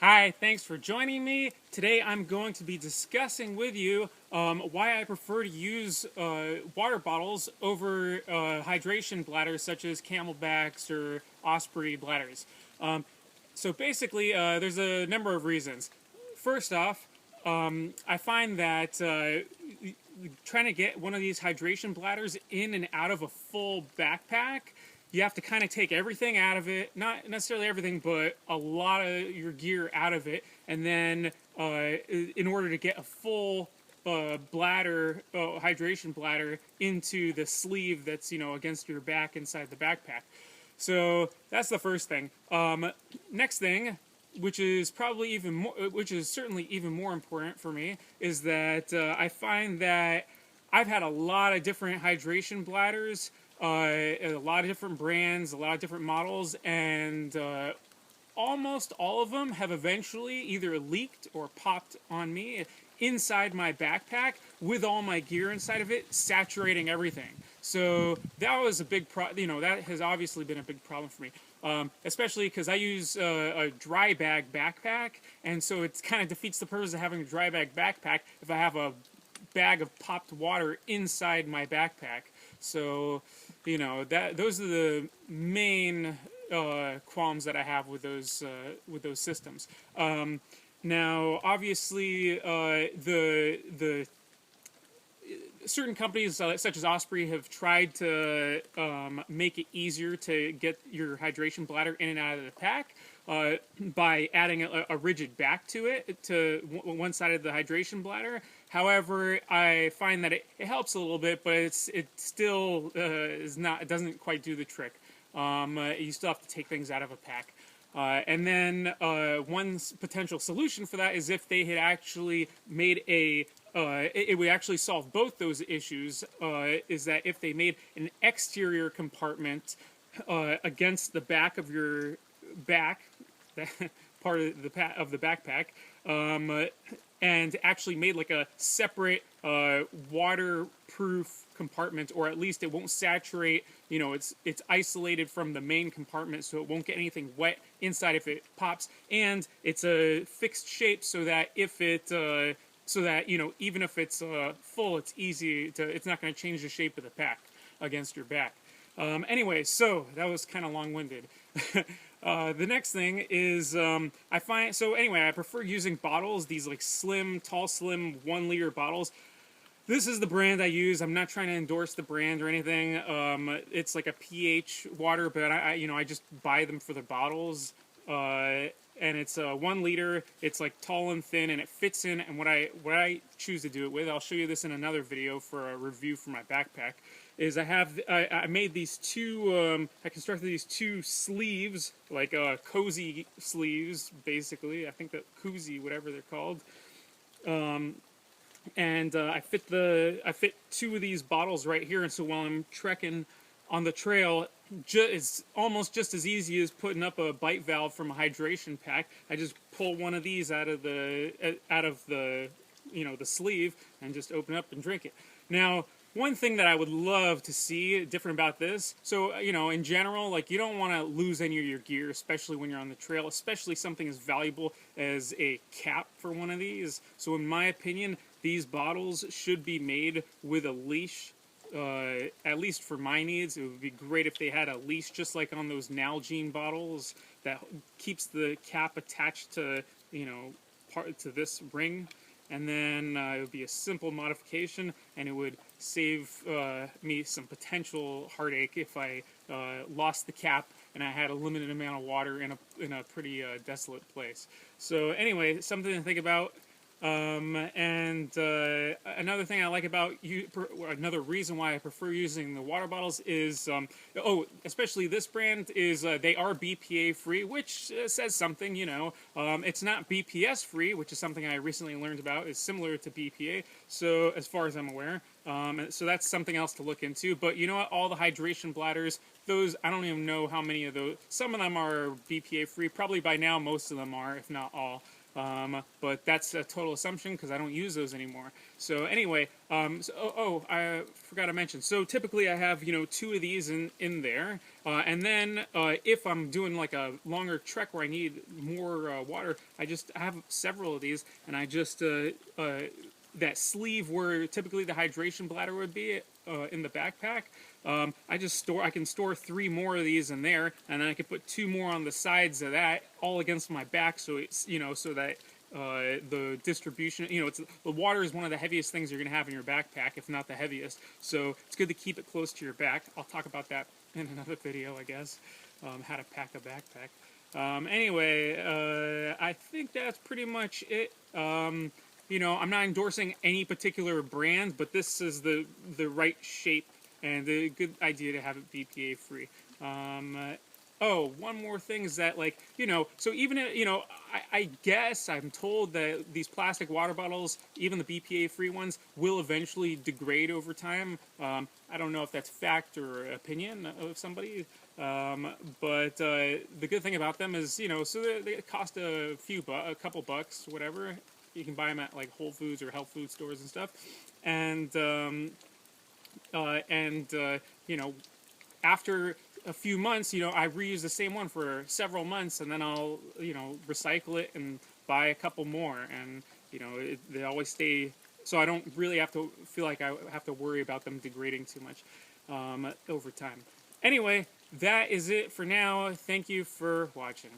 Hi, thanks for joining me. Today I'm going to be discussing with you why I prefer to use water bottles over hydration bladders such as Camelbaks or Osprey bladders. So basically, there's a number of reasons. First off, I find that trying to get one of these hydration bladders in and out of a full backpack, you have to kind of take everything out of it, not necessarily everything, but a lot of your gear out of it, and then in order to get a full bladder, hydration bladder into the sleeve that's against your back inside the backpack. So that's the first thing. Next thing, which is probably even more, which is certainly even more important for me, is that I find that I've had a lot of different hydration bladders, a lot of different brands, a lot of different models, and almost all of them have eventually either leaked or popped on me inside my backpack with all my gear inside of it, saturating everything. So that was a big that has obviously been a big problem for me. Especially because I use a dry bag backpack, and so it kind of defeats the purpose of having a dry bag backpack if I have a bag of popped water inside my backpack. So, those are the main qualms that I have with those systems. Now, obviously, the certain companies such as Osprey have tried to make it easier to get your hydration bladder in and out of the pack by adding a rigid back to it, to one side of the hydration bladder. However, I find that it helps a little bit, but it still it doesn't quite do the trick. You still have to take things out of a pack. And then one potential solution for that is if they had actually made it would actually solve both those issues, is that if they made an exterior compartment against the back of your back, part of the backpack, and actually made like a separate waterproof compartment, or at least it won't saturate. It's isolated from the main compartment, so it won't get anything wet inside if it pops, and it's a fixed shape so that even if it's full, it's not going to change the shape of the pack against your back. Anyway, so that was kind of long-winded. The next thing is I prefer using bottles, these like tall, slim 1 liter bottles. This is the brand I use. I'm not trying to endorse the brand or anything. It's like a pH water, but I just buy them for the bottles. And it's 1 liter. It's like tall and thin, and it fits in. And what I choose to do it with, I'll show you this in another video for a review for my backpack, is I made these two, I constructed these two sleeves, like cozy sleeves, basically. I think that koozie, whatever they're called. And I fit 2 of these bottles right here, and so while I'm trekking on the trail, it's almost just as easy as putting up a bite valve from a hydration pack. I just pull one of these out of the the sleeve and just open it up and drink it. Now, one thing that I would love to see different about this, so in general, like, you don't want to lose any of your gear, especially when you're on the trail, especially something as valuable as a cap for one of these. So in my opinion, these bottles should be made with a leash. At least for my needs, it would be great if they had a leash, just like on those Nalgene bottles, that keeps the cap attached to to this ring. And then it would be a simple modification, and it would save me some potential heartache if I lost the cap and I had a limited amount of water in a pretty desolate place. So anyway, something to think about. And another thing I like about another reason why I prefer using the water bottles is, especially this brand, is they are BPA free, which says something. It's not BPS free, which is something I recently learned about, is similar to BPA. So as far as I'm aware, so that's something else to look into. But you know what? All the hydration bladders, those, I don't even know how many of those. Some of them are BPA free. Probably by now, most of them are, if not all. But that's a total assumption because I don't use those anymore. So anyway, I forgot to mention. So typically I have 2 of these in there, and then if I'm doing like a longer trek where I need more water, I have several of these, and I just that sleeve where typically the hydration bladder would be in the backpack. I can store 3 more of these in there, and then I can put 2 more on the sides of that, all against my back, so it's so that the distribution, the water is one of the heaviest things you're going to have in your backpack, if not the heaviest. So it's good to keep it close to your back. I'll talk about that in another video, I guess, how to pack a backpack. Anyway, I think that's pretty much it. I'm not endorsing any particular brand, but this is the right shape and a good idea to have it BPA free. One more thing is that, so even I guess I'm told that these plastic water bottles, even the BPA free ones, will eventually degrade over time. I don't know if that's fact or opinion of somebody. But the good thing about them is, so they cost a couple bucks, whatever. You can buy them at like Whole Foods or health food stores and stuff, and after a few months, I reuse the same one for several months, and then I'll recycle it and buy a couple more, and they always stay. So I don't really have to feel like I have to worry about them degrading too much over time. Anyway, that is it for now. Thank you for watching.